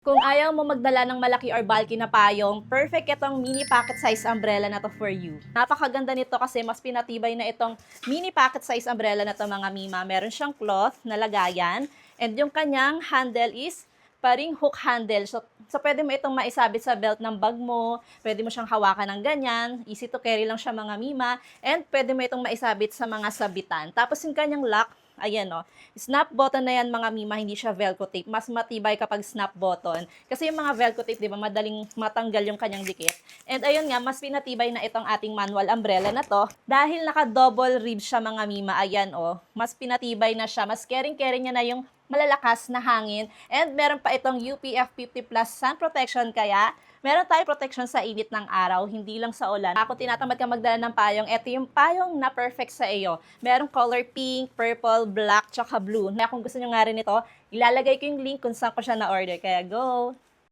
Kung ayaw mo magdala ng malaki or bulky na payong, perfect itong mini pocket size umbrella na to for you. Napakaganda nito kasi mas pinatibay na itong mini pocket size umbrella na to mga mima. Meron siyang cloth na lagayan and yung kanyang handle is paring hook handle. So pwede mo itong maisabit sa belt ng bag mo, pwede mo siyang hawakan ng ganyan, easy to carry lang siya mga mima, and pwede mo itong maisabit sa mga sabitan. Tapos yung kanyang lock, ayan o, snap button na yan mga mima, hindi siya velcro tape. Mas matibay kapag snap button. Kasi yung mga velcro tape, di ba, madaling matanggal yung kanyang dikit. And ayun nga, mas pinatibay na itong ating manual umbrella na to. Dahil naka-double rib siya mga mima, ayan o, mas pinatibay na siya. Mas caring-caring niya na yung malalakas na hangin. And meron pa itong UPF 50 plus sun protection, kaya meron tayong protection sa init ng araw, hindi lang sa ulan. Kung tinatamad ka magdala ng payong, ito yung payong na perfect sa iyo. Merong color pink, purple, black, tsaka blue. Kaya kung gusto nyo nga rin ito, ilalagay ko yung link kung saan ko siya na-order. Kaya go!